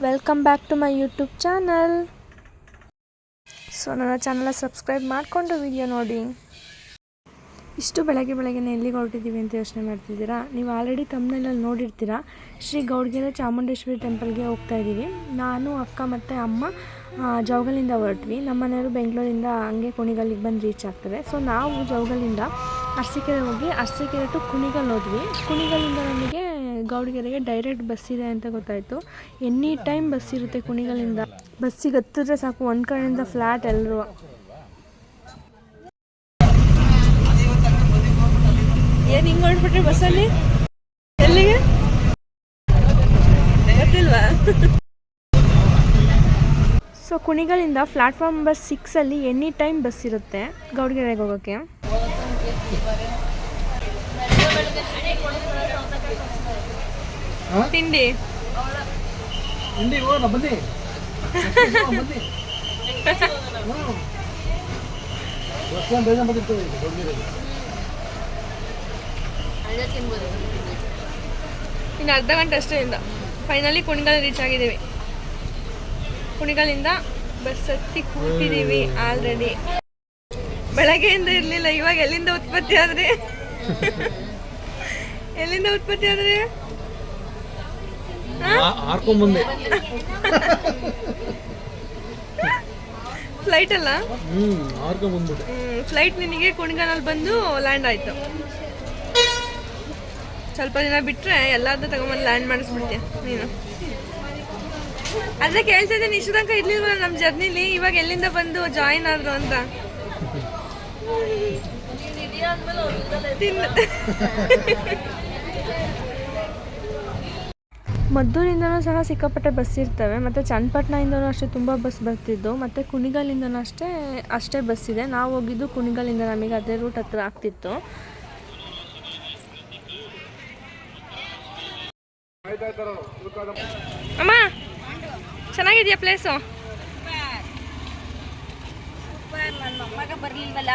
Welcome back to my YouTube channel. So ನನ್ನ channel subscribe ಮಾಡಿಕೊಂಡು video ನೋಡಿ. ಇಷ್ಟು ಬೆಳಗ್ಗೆನೇ ಎಲ್ಲಿಗೆ ಹೊರಟಿದ್ದೀವಿ ಅಂತ ಯೋಚನೆ ಮಾಡ್ತಿದ್ದೀರಾ? ನೀವು ಆಲ್ರೆಡಿ ತಮ್ಮನೇಲಲ್ಲಿ ನೋಡಿರ್ತೀರಾ. ಶ್ರೀ ಗೌಡ್ಗೆರೆ ಚಾಮುಂಡೇಶ್ವರಿ ಟೆಂಪಲ್ಗೆ ಹೋಗ್ತಾ ಇದ್ದೀವಿ. ನಾನು, ಅಕ್ಕ ಮತ್ತು ಅಮ್ಮ ಜೌಗಲಿಂದ ಹೊರಟ್ವಿ. ನಮ್ಮ ಮನೆಯವರು ಬೆಂಗಳೂರಿಂದ ಹಂಗೆ ಕುಣಿಗಲ್ಲಿಗೆ ಬಂದು ರೀಚ್ ಆಗ್ತಾರೆ. ಸೊ ನಾವು ಜೌಗಲಿಂದ ಅರಸೀಕೆರೆ ಹೋಗಿ ಅರಸೀಕೆರೆ ಟು ಕುಣಿಗಲ್ ಹೋದ್ವಿ. ಕುಣಿಗಲ್ಲಿಂದ ನಮಗೆ ಗೌಡ್ಗೆರೆಗೆ ಡೈರೆಕ್ಟ್ ಬಸ್ ಇದೆ ಅಂತ ಗೊತ್ತಾಯಿತು. ಎನಿ ಟೈಮ್ ಬಸ್ ಇರುತ್ತೆ ಕುಣಿಗಲಿಂದ. ಬಸ್ಸಿಗೆ ಹತ್ತಿದ್ರೆ ಸಾಕು, ಒಂದು ಕಡೆಯಿಂದ ಫ್ಲ್ಯಾಟ್ ಎಲ್ಲರೂ. ಏನು ಹಿಂಗೆ ಹೊರಟ್ಬಿಟ್ರಿ ಬಸ್ಸಲ್ಲಿ? ಎಲ್ಲಿಗೆ ಗೊತ್ತಿಲ್ವಾ? ಸೊ ಕುಣಿಗಲಿಂದ platform number 6 any time bus ಇರುತ್ತೆ ಗೌಡ್ಗೆರೆಗೆ ಹೋಗೋಕ್ಕೆ. ತಿಂಡಿ ಇನ್ನು ಅರ್ಧ ಗಂಟೆ ಅಷ್ಟೇ ಇಲ್ಲ. ಫೈನಲಿ ಕುಣಿಗಲ್ ರೀಚ್ ಆಗಿದ್ದೀವಿ. ಕುಣಿಗಲಿಂದ ಬಸ್ ಹತ್ತಿ ಕೂತಿದ್ದೀವಿ ಆಲ್ರೆಡಿ. ಬೆಳಗ್ಗೆಯಿಂದ ಇರಲಿಲ್ಲ, ಇವಾಗ ಎಲ್ಲಿಂದ ಉತ್ಪತ್ತಿ ಆದ್ರೆ? ಎಲ್ಲಿಂದ ಉತ್ಪತ್ತಿ ಆದ್ರೆ? ಫ್ಲೈಟ್ ಅಲ್ಲ, ಫ್ಲೈಟ್ ನಿನಗೆ ಕುಣಿಗಲಲ್ಲಿ ಬಂದು ಲ್ಯಾಂಡ್ ಆಯ್ತು. ಸ್ವಲ್ಪ ದಿನ ಬಿಟ್ಟರೆ ಎಲ್ಲಾದ್ರೂ ತಗೊಂಬಂದು ಲ್ಯಾಂಡ್ ಮಾಡಿಸ್ಬಿಡ್ತೀಯ ನೀನು. ಅದೇ ಕೇಳ್ತಾ ಇದ್ದೀನಿ, ಇಷ್ಟು ತನಕ ಇರ್ಲಿಲ್ವಲ್ಲ ನಮ್ಮ ಜರ್ನಿಲಿ, ಇವಾಗ ಎಲ್ಲಿಂದ ಬಂದು ಜಾಯಿನ್ ಆದ್ರು ಅಂತ. ಮದ್ದೂರಿಂದನೂ ಸಹ ಸಿಕ್ಕಾಪಟ್ಟೆ ಬಸ್ ಇರ್ತವೆ, ಮತ್ತು ಚನ್ನಪಟ್ಟಣದಿಂದನೂ ಅಷ್ಟೇ ತುಂಬ ಬಸ್ ಬರ್ತಿದ್ದು, ಮತ್ತು ಕುಣಿಗಲಿಂದನೂ ಅಷ್ಟೇ ಬಸ್ ಇದೆ. ನಾವು ಹೋಗಿದ್ದು ಕುಣಿಗಲಿಂದ, ನಮಗೆ ಅದೇ ರೂಟ್ ಹತ್ರ ಆಗ್ತಿತ್ತು. ಅಮ್ಮ ಚೆನ್ನಾಗಿದೆಯಾ ಪ್ಲೇಸು? ಬರ್ಲಿಲ್ವಲ್ಲ,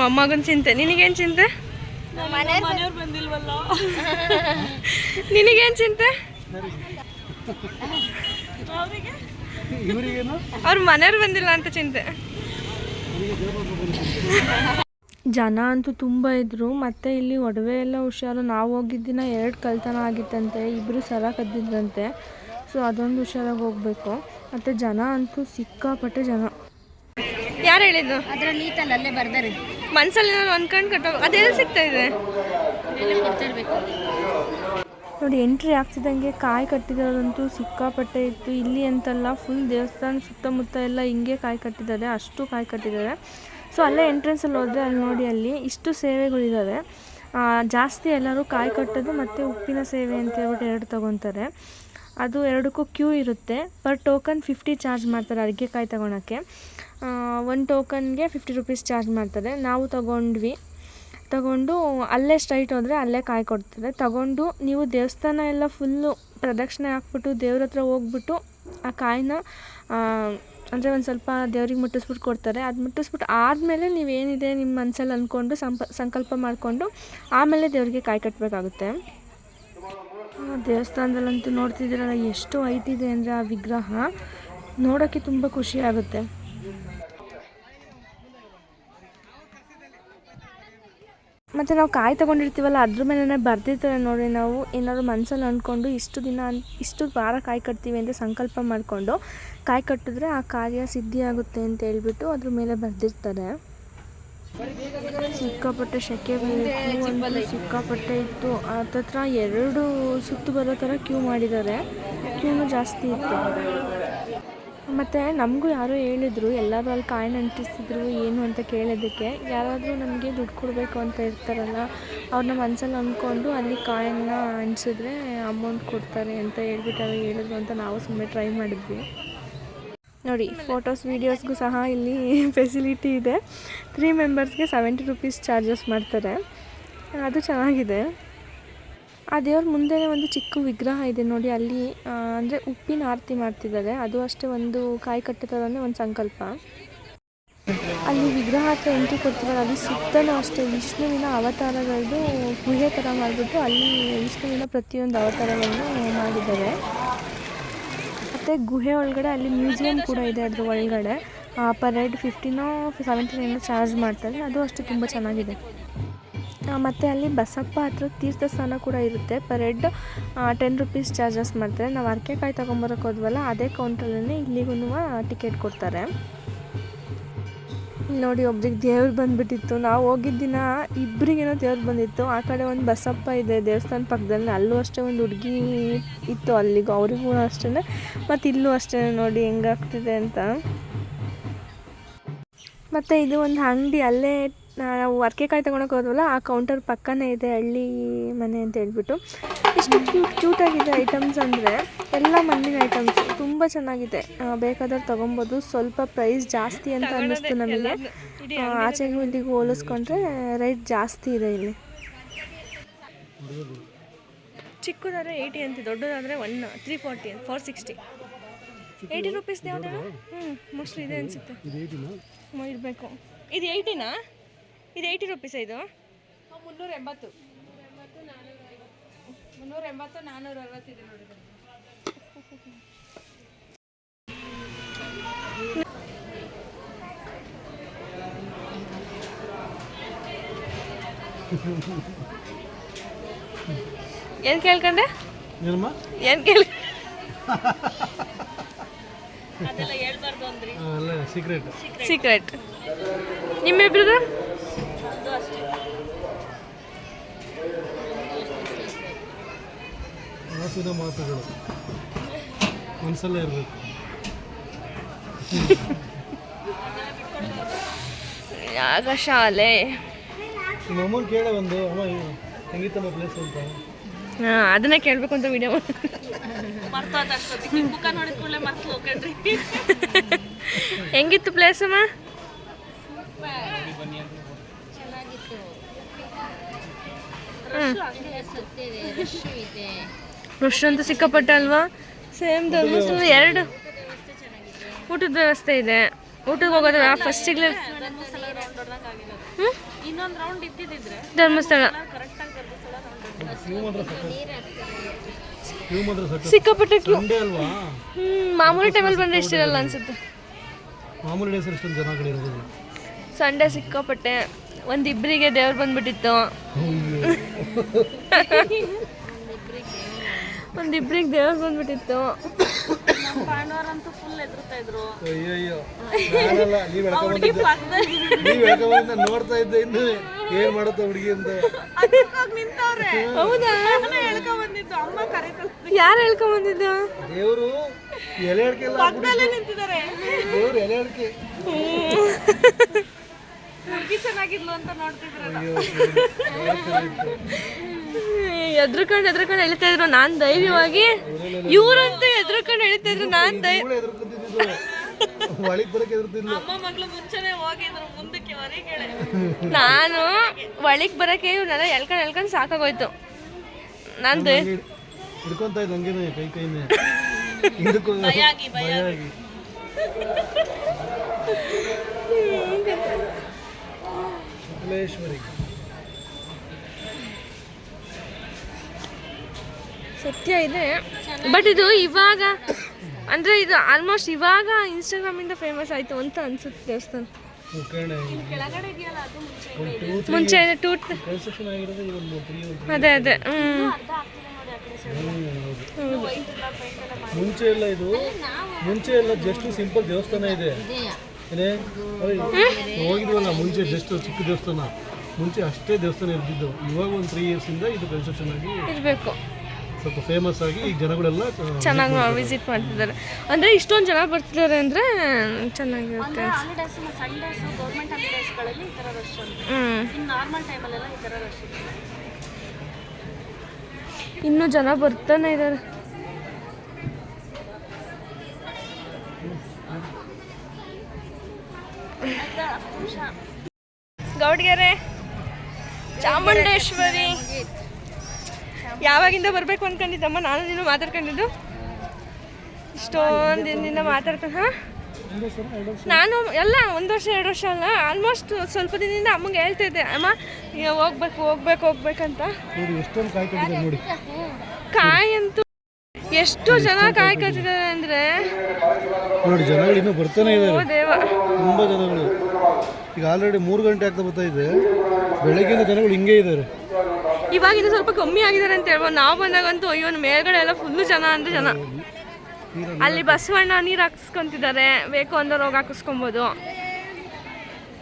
ಮೊಮ್ಮಗನ ಚಿಂತೆ. ನಿನಗೇನು ಚಿಂತೆ? ಮನೆಯವ್ರು ಬಂದಿಲ್ವಲ್ಲ. ನಿನಗೇನು ಚಿಂತೆ? ಅವ್ರ ಮನೆಯವ್ರು ಬಂದಿಲ್ಲ ಅಂತ ಚಿಂತೆ. ಜನ ಅಂತೂ ತುಂಬ ಇದ್ದರು. ಮತ್ತು ಇಲ್ಲಿ ಒಡವೆ ಎಲ್ಲ ಹುಷಾರು. ನಾವು ಹೋಗಿದ್ದ ದಿನ 2 ಕಳ್ತನ ಆಗಿತ್ತಂತೆ, 2 ಸರ ಕದ್ದಿದ್ರಂತೆ. ಸೊ ಅದೊಂದು ಹುಷಾರಾಗಿ ಹೋಗಬೇಕು. ಮತ್ತು ಜನ ಅಂತೂ ಸಿಕ್ಕಾಪಟ್ಟೆ ಜನ. ಯಾರು ಹೇಳಿದ್ದು? ಅದರಲ್ಲಿ ಈತಲ್ಲ, ಅಲ್ಲೇ ಬರ್ದಾರೆ. ಮನ್ಸಲ್ಲಿ ನಾನು ಅಂದ್ಕೊಂಡು ಕಟ್ಟೋ ಅದೆಲ್ಲ ಸಿಗ್ತಾ ಇದೆ ನೋಡಿ. ಎಂಟ್ರಿ ಆಗ್ತಿದ್ದಂಗೆ ಕಾಯಿ ಕಟ್ಟಿರೋದಂತೂ ಸಿಕ್ಕಾಪಟ್ಟೆ ಇತ್ತು. ಇಲ್ಲಿ ಅಂತಲ್ಲ, ಫುಲ್ ದೇವಸ್ಥಾನ ಸುತ್ತಮುತ್ತ ಎಲ್ಲ ಹಿಂಗೆ ಕಾಯಿ ಕಟ್ಟಿದ್ದಾರೆ, ಅಷ್ಟು ಕಾಯಿ ಕಟ್ಟಿದ್ದಾರೆ. ಸೊ ಅಲ್ಲೇ ಎಂಟ್ರೆನ್ಸಲ್ಲಿ ಹೋದರೆ ಅಲ್ಲಿ ನೋಡಿ, ಅಲ್ಲಿ ಇಷ್ಟು ಸೇವೆಗಳಿದ್ದಾವೆ. ಜಾಸ್ತಿ ಎಲ್ಲರೂ ಕಾಯಿ ಕಟ್ಟೋದು ಮತ್ತು ಉಪ್ಪಿನ ಸೇವೆ ಅಂತ ಹೇಳ್ಬಿಟ್ಟು 2 ತೊಗೊತಾರೆ. ಅದು 2ಕ್ಕೂ ಕ್ಯೂ ಇರುತ್ತೆ. ಪರ್ ಟೋಕನ್ 50 ಚಾರ್ಜ್ ಮಾಡ್ತಾರೆ ಅಡುಗೆ ಕಾಯಿ ತೊಗೊಳಕ್ಕೆ. 1 ಟೋಕನ್ಗೆ 50 ರೂಪೀಸ್ ಚಾರ್ಜ್ ಮಾಡ್ತಾರೆ. ನಾವು ತಗೊಂಡು ಅಲ್ಲೇ ಸ್ಟ್ರೈಟ್ ಹೋದರೆ ಅಲ್ಲೇ ಕಾಯಿ ಕೊಡ್ತಾರೆ. ತಗೊಂಡು ನೀವು ದೇವಸ್ಥಾನ ಎಲ್ಲ ಫುಲ್ಲು ಪ್ರದಕ್ಷಿಣೆ ಹಾಕ್ಬಿಟ್ಟು ದೇವ್ರ ಹತ್ರ ಹೋಗ್ಬಿಟ್ಟು ಆ ಕಾಯಿನ ಅಂದರೆ ಒಂದು ಸ್ವಲ್ಪ ದೇವ್ರಿಗೆ ಮುಟ್ಟಿಸ್ಬಿಟ್ಟು ಕೊಡ್ತಾರೆ. ಅದು ಮುಟ್ಟಿಸ್ಬಿಟ್ಟು ಆದಮೇಲೆ ನೀವೇನಿದೆ ನಿಮ್ಮ ಮನಸ್ಸಲ್ಲಿ ಅಂದ್ಕೊಂಡು ಸಂಕಲ್ಪ ಮಾಡಿಕೊಂಡು ಆಮೇಲೆ ದೇವರಿಗೆ ಕಾಯಿ ಕಟ್ಟಬೇಕಾಗುತ್ತೆ. ದೇವಸ್ಥಾನದಲ್ಲಂತೂ ನೋಡ್ತಿದ್ದೀರಲ್ಲ ಎಷ್ಟು ಹೈಟ್ ಇದೆ ಅಂದರೆ ಆ ವಿಗ್ರಹ ನೋಡೋಕ್ಕೆ ತುಂಬ ಖುಷಿ ಆಗುತ್ತೆ. ಮತ್ತು ನಾವು ಕಾಯಿ ತೊಗೊಂಡಿರ್ತೀವಲ್ಲ, ಅದ್ರ ಮೇಲೆ ಬರ್ದಿರ್ತಾರೆ ನೋಡಿ. ನಾವು ಏನಾದ್ರು ಮನಸ್ಸಲ್ಲಿ ಅಂದ್ಕೊಂಡು ಇಷ್ಟು ವಾರ ಕಾಯಿ ಕಟ್ತೀವಿ ಅಂತ ಸಂಕಲ್ಪ ಮಾಡಿಕೊಂಡು ಕಾಯಿ ಕಟ್ಟಿದ್ರೆ ಆ ಕಾರ್ಯ ಸಿದ್ಧಿ ಆಗುತ್ತೆ ಅಂತ ಹೇಳ್ಬಿಟ್ಟು ಅದ್ರ ಮೇಲೆ ಬರ್ದಿರ್ತಾರೆ. ಸಿಕ್ಕಾಪಟ್ಟೆ ಶೆಕೆ ಸಿಕ್ಕಾಪಟ್ಟೆ ಇತ್ತು. ಹತ್ತತ್ರ 2 ಸುತ್ತು ಬರೋ ಥರ ಕ್ಯೂ ಮಾಡಿದ್ದಾರೆ. ಕ್ಯೂನು ಜಾಸ್ತಿ ಇತ್ತು. ಮತ್ತು ನಮಗೂ ಯಾರೋ ಹೇಳಿದರು, ಎಲ್ಲರೂ ಅಲ್ಲಿ ಕಾಯಿನ ಅಂಟಿಸ್ತಿದ್ರು ಏನು ಅಂತ ಕೇಳೋದಕ್ಕೆ. ಯಾರಾದರೂ ನಮಗೆ ದುಡ್ಡು ಕೊಡಬೇಕು ಅಂತ ಇರ್ತಾರಲ್ಲ, ಅವ್ರನ್ನ ಮನಸ್ಸಲ್ಲಿ ಅಂದ್ಕೊಂಡು ಅಲ್ಲಿ ಕಾಯಿನ ಅಂಟಿಸಿದ್ರೆ ಅಮೌಂಟ್ ಕೊಡ್ತಾರೆ ಅಂತ ಹೇಳ್ಬಿಟ್ಟು ಅವ್ರು ಹೇಳಿದ್ರು ಅಂತ ನಾವು ಸುಮ್ಮನೆ ಟ್ರೈ ಮಾಡಿದ್ವಿ. ನೋಡಿ, ಫೋಟೋಸ್ ವೀಡಿಯೋಸ್ಗೂ ಸಹ ಇಲ್ಲಿ ಫೆಸಿಲಿಟಿ ಇದೆ. 3 ಮೆಂಬರ್ಸ್ಗೆ 70 ರೂಪೀಸ್ ಚಾರ್ಜಸ್ ಮಾಡ್ತಾರೆ. ಅದು ಚೆನ್ನಾಗಿದೆ. ಆ ದೇವ್ರ ಮುಂದೆ ಒಂದು ಚಿಕ್ಕ ವಿಗ್ರಹ ಇದೆ ನೋಡಿ, ಅಲ್ಲಿ ಅಂದರೆ ಉಪ್ಪಿನ ಆರತಿ ಮಾಡ್ತಿದ್ದಾರೆ. ಅದು ಅಷ್ಟೇ, ಒಂದು ಕಾಯಿ ಕಟ್ಟುತ್ತದನ್ನೇ ಒಂದು ಸಂಕಲ್ಪ. ಅಲ್ಲಿ ವಿಗ್ರಹ ಹತ್ರ ಎಂಟ್ರಿ ಕೊಡ್ತಿದ್ದಾರೆ. ಅಲ್ಲಿ ಸುತ್ತಲೂ ಅಷ್ಟೇ ವಿಷ್ಣುವಿನ ಅವತಾರಗಳದ್ದು ಗುಹೆ ಥರ ಮಾಡಿಬಿಟ್ಟು ಅಲ್ಲಿ ವಿಷ್ಣುವಿನ ಪ್ರತಿಯೊಂದು ಅವತಾರಗಳನ್ನು ಮಾಡಿದ್ದಾರೆ. ಮತ್ತು ಗುಹೆ ಒಳಗಡೆ ಅಲ್ಲಿ ಮ್ಯೂಸಿಯಂ ಕೂಡ ಇದೆ. ಅದ್ರ ಒಳಗಡೆ ಪರ್ ಹೆಡ್ 15 17 ಚಾರ್ಜ್ ಮಾಡ್ತಾರೆ. ಅದು ಅಷ್ಟು ತುಂಬ ಚೆನ್ನಾಗಿದೆ. ಮತ್ತು ಅಲ್ಲಿ ಬಸಪ್ಪ ಹತ್ರ ತೀರ್ಥ ಸ್ನಾನ ಕೂಡ ಇರುತ್ತೆ. ಪರ್ ಹೆಡ್ 10 ರೂಪೀಸ್ ಚಾರ್ಜಸ್ ಮಾಡ್ತಾರೆ. ನಾವು ಅರ್ಕೆಕಾಯಿ ತೊಗೊಂಬರೋಕೆ ಹೋದ್ವಲ್ಲ, ಅದೇ ಕೌಂಟ್ರಲ್ಲೇ ಇಲ್ಲಿಗೂ ಟಿಕೆಟ್ ಕೊಡ್ತಾರೆ. ನೋಡಿ, ಒಬ್ರಿಗೆ ದೇವ್ರು ಬಂದುಬಿಟ್ಟಿತ್ತು. ನಾವು ಹೋಗಿದ್ದ ದಿನ ಇಬ್ಬರಿಗೇನೋ ದೇವ್ರು ಬಂದಿತ್ತು. ಆ ಕಡೆ ಒಂದು ಬಸಪ್ಪ ಇದೆ ದೇವಸ್ಥಾನ ಪಕ್ಕದಲ್ಲಿ, ಅಲ್ಲೂ ಅಷ್ಟೇ ಒಂದು ಹುಡುಗಿ ಇತ್ತು, ಅಲ್ಲಿಗೂ ಅವರಿಗೂ ಅಷ್ಟೇ, ಮತ್ತು ಇಲ್ಲೂ ಅಷ್ಟೇ. ನೋಡಿ ಹೆಂಗಾಗ್ತಿದೆ ಅಂತ. ಮತ್ತು ಇದು ಒಂದು ಅಂಗಡಿ, ಅಲ್ಲೇ ನಾವು ಅರ್ಕೆಕಾಯಿ ತೊಗೊಳಕ್ಕೆ ಹೋದ್ವಲ್ಲ, ಆ ಕೌಂಟರ್ ಪಕ್ಕನೇ ಇದೆ ಹಳ್ಳಿ ಮನೆ ಅಂತ ಹೇಳ್ಬಿಟ್ಟು. ಎಷ್ಟು ಕ್ಯೂಟಾಗಿದೆ ಐಟಮ್ಸ್ ಅಂದರೆ, ಎಲ್ಲ ಮಣ್ಣಿನ ಐಟಮ್ಸ್ ತುಂಬ ಚೆನ್ನಾಗಿದೆ. ಬೇಕಾದ್ರೆ ತೊಗೊಬೋದು. ಸ್ವಲ್ಪ ಪ್ರೈಸ್ ಜಾಸ್ತಿ ಅಂತ ಅನ್ನಿಸ್ತು ನಮಗೆ. ಆಚೆಗೂ ಇಲ್ಲಿಗೂ ಹೋಲಿಸ್ಕೊಂಡ್ರೆ ರೇಟ್ ಜಾಸ್ತಿ ಇದೆ ಇಲ್ಲಿ. ಚಿಕ್ಕದಾದರೆ 80 ಅಂತ, ದೊಡ್ಡದಾದರೆ 340 460 80 ರೂಪೀಸ್ ಯಾವ್ದು? ಮೋಸ್ಟ್ಲಿ ಇದೆ ಅನಿಸುತ್ತೆ, ಇರಬೇಕು. ಇದು 80ನಾ? ಇದು 80 ರೂಪೀಸ್. ಇದು 380 460 ಇದೆ ನೋಡಿ. ಏನು ಕೇಳ್ಕೊಂಡೆ? ಏನು ಕೇಳಿ ಅದೆಲ್ಲ ಹೇಳ್ಬಾರ್ದು ಅಂದ್ರಿ. ಸೀಕ್ರೆಟ್. ನಿಮ್ಮಿಬ್ರದ್ದು ಮಾತುಗಳು ಮನಸ್ಸಲ್ಲೇ ಇರಬೇಕು. ಯಾಗ ಶಾಲೆ ನಿಮ್ಮ ಅಮ್ಮನ ಕೇಳ ಒಂದು, ಅಮ್ಮ ಹೆಂಗಿತ್ತಮ್ಮ ಪ್ಲೇಸ್ ಅಂತ. ಅದನ್ನೇ ಕೇಳಬೇಕು ಅಂತ ವಿಡಿಯೋ ಹೆಂಗಿತ್ತು ಪ್ಲೇಸ್ ಅಮ್ಮ? ರಶ್ ಅಂತೂ ಸಿಕ್ಕಾಪಟ್ಟೆ ಅಲ್ವಾ? ಸೇಮ್ ಧರ್ಮಸ್ಥಳ 2 ಊಟದ ವ್ಯವಸ್ಥೆ ಇದೆ. ಊಟಕ್ಕೆ ಹೋಗೋದು ಫಸ್ಟಿಗೆ ಧರ್ಮಸ್ಥಳ ಸಿಕ್ಕಾಪಟ್ಟೆ ಕ್ಯೂ. ಮಾಮೂಲಿ ಟೈಮಲ್ಲಿ ಬಂದರೆ ಇಷ್ಟಿರಲ್ಲ ಅನ್ಸುತ್ತೆ. ಸಂಡೇ ಸಿಕ್ಕಾಪಟ್ಟೆ. ಒಂದಿಬ್ಬರಿಗೆ ದೇವ್ರು ಬಂದ್ಬಿಟ್ಟಿತ್ತು. ಒಂದಿಬ್ರಿಗೆ ದೇವ್ರು ಬಂದ್ಬಿಟ್ಟಿತ್ತು. ಪಾಂಡವರಂತೂ ಫುಲ್ ಎದುರ್ತಾ ಇದ್ರು. ನೋಡ್ತಾ ಇದ್ದೆ, ಇನ್ನು ಏನ್ ಮಾಡುತ್ತ ಹುಡುಗಿ ಅಂತ. ಹೌದಾ? ಅಮ್ಮ ಕರೀತಲ್ಲ. ಯಾರು ಹೇಳ್ಕೊಂಡ್ ಬಂದಿದ್ದು? ದೇವ್ರು ಎಲೆ ಅಡಿಕೆ ನಿಂತಿದ್ದಾರೆ. ದೇವ್ರು ಎಲೆ ಅಡಿಕೆ ಹುಡುಗಿ ಚೆನ್ನಾಗಿದ್ಲು ಅಂತ ನೋಡ್ತಿದ್ರು. ಎದ್ರುಕೊಂಡು ಎಳಿತಾ ಇದ್ರು. ನಾನ್ ಧೈರ್ಯವಾಗಿ, ಇವ್ರಂತೂ ಎದ್ರುಕೊಂಡು ಎಳಿತಾ ಇದ್ರು. ನಾನ್ ಅಮ್ಮ ಮಗಳು ಮುಂಚೆನೆ ಹೋಗಿದ್ರು ಮುಂದಕ್ಕೆ ಹೊರಗೆ. ನಾನು ಒಳಗೆ ಬರಕ್ಕೆ ಇವ್ರನ್ನೆಲ್ಲ ಎಳ್ಕೊಂಡು ಸಾಕಾಗೋಯ್ತು. ನಾನು ಹಿಡ್ಕೊಂತ ಇದ್ದ ಹಂಗೇನೆ ಕೈನೇ ಭಯಾಗಿ. ಸತ್ಯ ಇದೆ. ಬಟ್ ಇದು ಇವಾಗ ಅಂದರೆ ಇದು ಆಲ್ಮೋಸ್ಟ್ ಇವಾಗ ಇನ್ಸ್ಟಾಗ್ರಾಮಿಂದ ಫೇಮಸ್ ಆಯಿತು ಅಂತ ಅನ್ಸುತ್ತೆ ದೇವಸ್ಥಾನ. ಮುಂಚೆ ಅದೇ ಮುಂಚೆ ಎಲ್ಲ ಜಸ್ಟ್ ಸಿಂಪಲ್ ದೇವಸ್ಥಾನ ಇದೆ. ಹೋಗಿದ್ವಲ್ಲ ಮುಂಚೆ ಜಸ್ಟ್ ಚಿಕ್ಕ ದೇವಸ್ಥಾನ, ಮುಂಚೆ ಅಷ್ಟೇ ದೇವಸ್ಥಾನ ಇರ್ತಿದ್ದು. ಇವಾಗ ಒಂದು 3 years ಇಂದ ಇದು ಕನ್ಸ್ಟ್ರಕ್ಷನ್ ಆಗಿ ಇರಬೇಕು, ಸ್ವಲ್ಪ ಫೇಮಸ್ ಆಗಿ ಈಗ ಜನಗಳೆಲ್ಲ ಚೆನ್ನಾಗಿ ವಿಸಿಟ್ ಮಾಡ್ತಿದ್ದಾರೆ. ಅಂದರೆ ಇಷ್ಟೊಂದು ಜನ ಬರ್ತಿದ್ದಾರೆ ಅಂದರೆ ಚೆನ್ನಾಗಿರುತ್ತೆ. ಇನ್ನೂ ಜನ ಬರ್ತಾನೆ ಇದ್ದಾರೆ. ಗೌಡ್ಗೆರೆ ಚಾಮುಂಡೇಶ್ವರಿ ಯಾವಾಗಿಂದ ಬರಬೇಕು ಅಂದ್ಕೊಂಡಿದ್ದಮ್ಮ. ನಾನು ನೀನು ಮಾತಾಡ್ಕೊಂಡಿದ್ದು ಇಷ್ಟೊಂದು ದಿನದಿಂದ ಮಾತಾಡ್ಕೊಂಡು. ನಾನು ಎಲ್ಲ 1 ವರ್ಷ 2 ವರ್ಷ ಅಲ್ಲ, ಆಲ್ಮೋಸ್ಟ್ ಸ್ವಲ್ಪ ದಿನದಿಂದ ಅಮ್ಮಂಗೆ ಹೇಳ್ತಾ ಇದ್ದೆ, ಅಮ್ಮ ಹೋಗ್ಬೇಕಂತ. ಕಾಯಿ ಅಂತೂ ಎಷ್ಟು ಜನ ಕಾಯ್ಕೊತಿದ್ದಾರೆ ಅಂದರೆ ನೋಡಿ, ಜನಗಳು ಇನ್ನೂ ಬರ್ತಾನೆ ಓ ಇದ್ದಾರೆ, ದೇವ. ತುಂಬ ಜನಗಳು. ಈಗ ಆಲ್ರೆಡಿ 3 ಗಂಟೆ ಆಗ್ತಾ ಬರ್ತಾ ಇದೆ. ಬೆಳಗ್ಗೆಯಿಂದ ಜನಗಳು ಹಿಂಗೆ ಇದ್ದಾರೆ. ಇವಾಗ ಇನ್ನು ಸ್ವಲ್ಪ ಕಮ್ಮಿ ಆಗಿದ್ದಾರೆ ಅಂತ ಹೇಳ್ಬೋದು. ನಾವು ಬಂದಾಗಂತೂ ಅಯ್ಯೋ ಮೇಲ್ಗಡೆ ಎಲ್ಲ ಫುಲ್ಲು ಜನ ಅಂದರೆ ಜನ. ಅಲ್ಲಿ ಬಸವಣ್ಣ ನೀರು ಹಾಕಿಸ್ಕೊತಿದ್ದಾರೆ, ಬೇಕು ಅಂದ್ರೆ ಹೋಗಿ ಹಾಕಿಸ್ಕೊಬೋದು.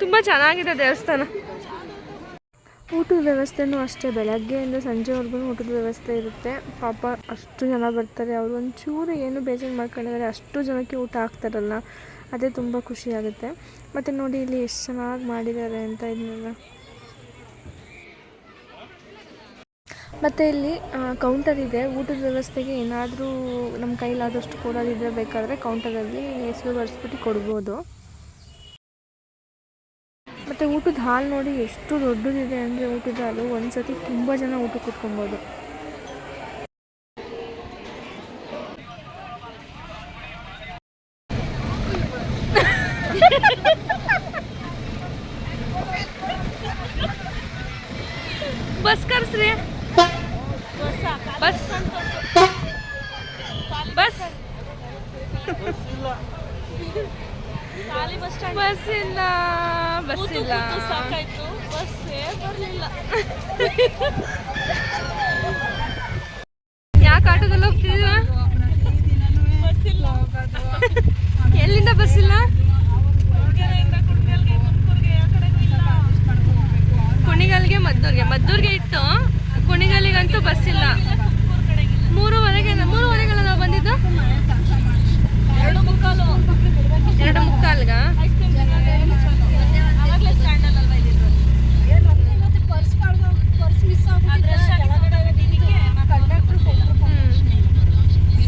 ತುಂಬ ಚೆನ್ನಾಗಿದೆ ದೇವಸ್ಥಾನ. ಊಟದ ವ್ಯವಸ್ಥೆನೂ ಅಷ್ಟೇ, ಬೆಳಗ್ಗೆಯಿಂದ ಸಂಜೆವರೆಗೂ ಊಟದ ವ್ಯವಸ್ಥೆ ಇರುತ್ತೆ. ಪಾಪ ಅಷ್ಟು ಜನ ಬರ್ತಾರೆ, ಅವರು ಒಂಚೂರು ಏನು ಬೇಜಾರು ಮಾಡ್ಕೊಂಡಿದ್ದಾರೆ, ಅಷ್ಟು ಜನಕ್ಕೆ ಊಟ ಹಾಕ್ತಾರಲ್ಲ, ಅದೇ ತುಂಬ ಖುಷಿ ಆಗುತ್ತೆ. ಮತ್ತು ನೋಡಿ ಇಲ್ಲಿ ಎಷ್ಟು ಚೆನ್ನಾಗಿ ಮಾಡಿದ್ದಾರೆ ಅಂತ ಇದನ್ನೆಲ್ಲ. ಮತ್ತು ಇಲ್ಲಿ ಕೌಂಟರ್ ಇದೆ. ಊಟದ ವ್ಯವಸ್ಥೆಗೆ ಏನಾದರೂ ನಮ್ಮ ಕೈಲಾದಷ್ಟು ಕೊಡೋದಿದ್ರೆ ಬೇಕಾದರೆ ಕೌಂಟರಲ್ಲಿ ಹೆಸರು ಬರೆಸ್ಬಿಟ್ಟು ಕೊಡ್ಬೋದು. ಮತ್ತು ಊಟದ ಹಾಲ್ ನೋಡಿ ಎಷ್ಟು ದೊಡ್ಡದಿದೆ ಅಂದರೆ ಊಟದ ಹಾಲು ಒಂದು ಸತಿ ತುಂಬ ಜನ ಊಟ ಕೂತ್ಕೊಬೋದು. ಬಸ್ ಕರ್ಸ್ರಿ, ಬಸ್ ಬಸ್ ಬಸ್ ಇಲ್ಲ, ಬಸ್ ಇಲ್ಲ. ಸಾಕಾಯ್ತು, ಬಸ್ಸೇ ಬರಲಿಲ್ಲ. ಯಾಕೆ ಆಟೋದಲ್ಲಿ ಹೋಗ್ತಿದ್ದೀರಾ? ಎಲ್ಲಿಂದ ಬಸ್ ಇಲ್ಲ? ಕುಣಿಗಲ್ಗೆ ಮದ್ದೂರ್ಗೆ ಇತ್ತು, ಕುಣಿಗಲ್ಲಿಗಂತೂ ಬಸ್ ಇಲ್ಲ. 3:30ಗೆಲ್ಲ ನಾವು ಬಂದಿದ್ದು. 2:45ಗ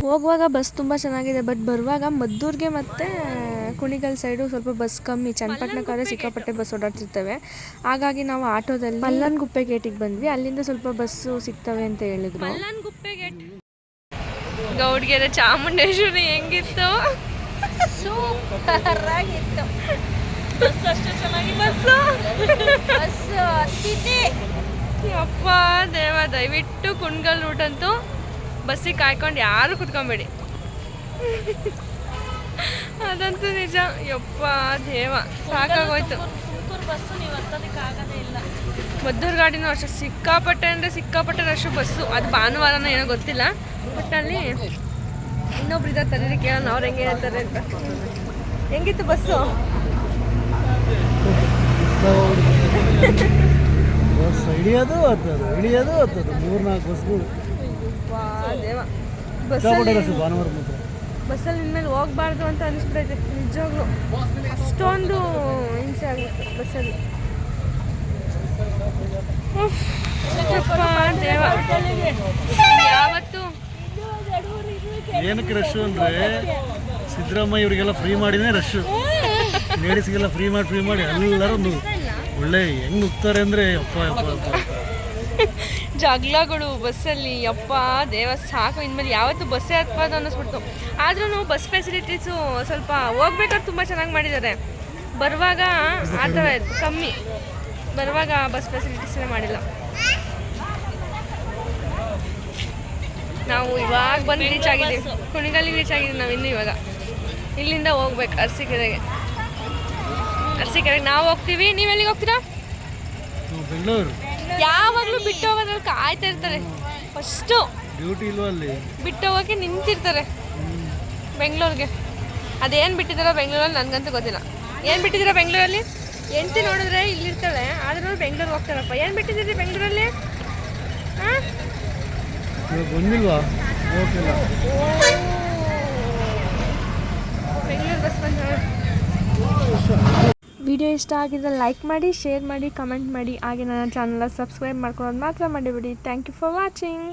ಹೋಗುವಾಗ ಬಸ್ ತುಂಬ ಚೆನ್ನಾಗಿದೆ, ಬಟ್ ಬರುವಾಗ ಮದ್ದೂರಿಗೆ ಮತ್ತು ಕುಣಿಗಲ್ ಸೈಡು ಸ್ವಲ್ಪ ಬಸ್ ಕಮ್ಮಿ. ಚನ್ನಪಟ್ಟಣಕ್ಕಾದ್ರೆ ಸಿಕ್ಕಾಪಟ್ಟೆ ಬಸ್ ಓಡಾಡ್ತಿರ್ತವೆ. ಹಾಗಾಗಿ ನಾವು ಆಟೋದಲ್ಲಿ ಮಲ್ಲನಗುಪ್ಪೆ ಗೇಟಿಗೆ ಬಂದ್ವಿ. ಅಲ್ಲಿಂದ ಸ್ವಲ್ಪ ಬಸ್ಸು ಸಿಗ್ತವೆ ಅಂತ ಹೇಳಿದ್ರು. ಮಲ್ಲನಗುಪ್ಪೆ ಗೇಟ್. ಗೌಡ್ಗೆರೆ ಚಾಮುಂಡೇಶ್ವರಿ ಹೆಂಗಿತ್ತು? ಸೂಪರ್ ಆಗಿತ್ತು. ಬಸ್ ಅಷ್ಟೇ ಚೆನ್ನಾಗಿ ಬಸ್ ಹತ್ತಿದ್ದೆ. ಅಪ್ಪ ದೇವ, ದಯವಿಟ್ಟು ಕುಣ್ಗಲ್ ರೂಟ್ ಅಂತೂ ಬಸ್ಸಿಗೆ ಕಾಯ್ಕೊಂಡು ಯಾರು ಕುತ್ಕೊಂಬೇಡಿ, ಅದಂತೂ ನಿಜ. ಯಪ್ಪ ದೇವ, ಸಾಕಾಗೋಯ್ತು. ತುಮಕೂರು ಬಸ್ಸು ನೀವು ಹತ್ತೋದಕ್ಕೆ ಆಗೋದೇ ಇಲ್ಲ. ಮದ್ದೂರು ಗಾಡಿನೂ ಅಷ್ಟೇ ಸಿಕ್ಕಾಪಟ್ಟೆ ಅಂದರೆ ಸಿಕ್ಕಾಪಟ್ಟೆ ರಶು ಬಸ್ಸು. ಅದು ಭಾನುವಾರನೋ ಏನೋ ಗೊತ್ತಿಲ್ಲ, ಬಟ್ ಅಲ್ಲಿ ಇನ್ನೊಬ್ರು ಇದ್ದಾರೆ ತರೀರಿ, ಕೇಳೋಣ ಅವ್ರು ಹೆಂಗೆ ಹೇಳ್ತಾರೆ ಅಂತ. ಹೆಂಗಿತ್ತು ಬಸ್ಸು? ಬಸ್ ಇಳಿಯೋದು ಹತ್ತೋದು, ಇಳಿಯೋದು ಹತ್ತೋದು, 3-4 ಬಸ್ಗಳು. ದೇವ, ಭಾನುವಾರ ಮಾತ್ರ ಬಸ್ಸಲ್ಲಿ ಇನ್ಮೇಲೆ ಹೋಗ್ಬಾರ್ದು ಅಂತ ಅನಿಸ್ಬಿಟ್ಟೈತೆ ನಿಜವಾಗ್ಲೂ. ಅಷ್ಟೊಂದು ಹಿಂಸೆ ಆಗುತ್ತೆ ಬಸ್ಸಲ್ಲಿ. ದೇವ, ಯಾವತ್ತು ಏನಕ್ಕೆ ರಶ್ಶು ಅಂದರೆ ಸಿದ್ದರಾಮಯ್ಯ ಇವರಿಗೆಲ್ಲ ಫ್ರೀ ಮಾಡಿನೇ ರಶ್ಶು. ಲೇಡೀಸ್ಗೆಲ್ಲ ಫ್ರೀ ಮಾಡಿ ಎಲ್ಲರೂ ಒಳ್ಳೆ ಹೆಂಗೆ ನುಗ್ತಾರೆ ಅಂದರೆ ಯಪ್ಪ ಜಗಳಗಳು ಬಸ್ಸಲ್ಲಿ. ಯಪ್ಪ ದೇವ, ಸಾಕು, ಇನ್ಮೇಲೆ ಯಾವತ್ತು ಬಸ್ಸೇ ಹತ್ಬಾರ್ದು ಅನ್ನಿಸ್ಬಿಡ್ತು. ಆದ್ರೂ ಬಸ್ ಫೆಸಿಲಿಟೀಸು ಸ್ವಲ್ಪ ಹೋಗ್ಬೇಕಾದ್ರೆ ತುಂಬ ಚೆನ್ನಾಗಿ ಮಾಡಿದ್ದಾರೆ. ಬರುವಾಗ ಆ ಥರ ಕಮ್ಮಿ, ಬರುವಾಗ ಬಸ್ ಫೆಸಿಲಿಟೀಸೇ ಮಾಡಿಲ್ಲ. ನಾವು ಇವಾಗ ಬಂದು ರೀಚ್ ಆಗಿದ್ದೀವಿ, ಕುಣಿಗಲ್ಲಿಗೆ ರೀಚ್ ಆಗಿದ್ದೀವಿ ನಾವು. ಇನ್ನೂ ಇವಾಗ ಇಲ್ಲಿಂದ ಹೋಗ್ಬೇಕು ಅರಸೀಕೆರೆಗೆ. ನಾವು ಹೋಗ್ತೀವಿ, ನೀವೆಲ್ಲಿಗೆ ಹೋಗ್ತೀರಾ? ಬೆಂಗಳೂರು. ಯಾವಾಗಲೂ ಬಿಟ್ಟು ಹೋಗೋದ್ರಲ್ಲಿ ಕಾಯ್ತಾ ಇರ್ತಾರೆ. ಫಸ್ಟು ಡ್ಯೂಟಿ ಇಲ್ವಾ ಅಲ್ಲಿ, ಬಿಟ್ಟು ಹೋಗೋಕ್ಕೆ ನಿಂತಿರ್ತಾರೆ ಬೆಂಗಳೂರಿಗೆ. ಅದೇನು ಬಿಟ್ಟಿದ್ದಾರೋ ಬೆಂಗಳೂರಲ್ಲಿ ನನಗಂತೂ ಗೊತ್ತಿಲ್ಲ. ಏನು ಬಿಟ್ಟಿದ್ದೀರಾ ಬೆಂಗಳೂರಲ್ಲಿ? ಹೆಂಡ್ತಿ ನೋಡಿದ್ರೆ ಇಲ್ಲಿರ್ತಾಳೆ, ಆದ್ರೂ ಬೆಂಗಳೂರಿಗೆ ಹೋಗ್ತಾರಪ್ಪ. ಏನು ಬಿಟ್ಟಿದ್ದೀರಿ ಬೆಂಗಳೂರಲ್ಲಿ? ಹಾಂ, ಬಂದಿಲ್ವಾ? ಬೆಂಗಳೂರು ಬಸ್ ಬಂದ. ವಿಡಿಯೋ ಇಷ್ಟ ಆಗಿದ್ರೆ ಲೈಕ್ ಮಾಡಿ, ಶೇರ್ ಮಾಡಿ, ಕಮೆಂಟ್ ಮಾಡಿ. ಹಾಗೆ ನನ್ನ ಚಾನಲ್ನ ಸಬ್ಸ್ಕ್ರೈಬ್ ಮಾಡ್ಕೊಳ್ಳೋದು ಮಾತ್ರ ಮಾಡಿಬಿಡಿ. Thank you for watching.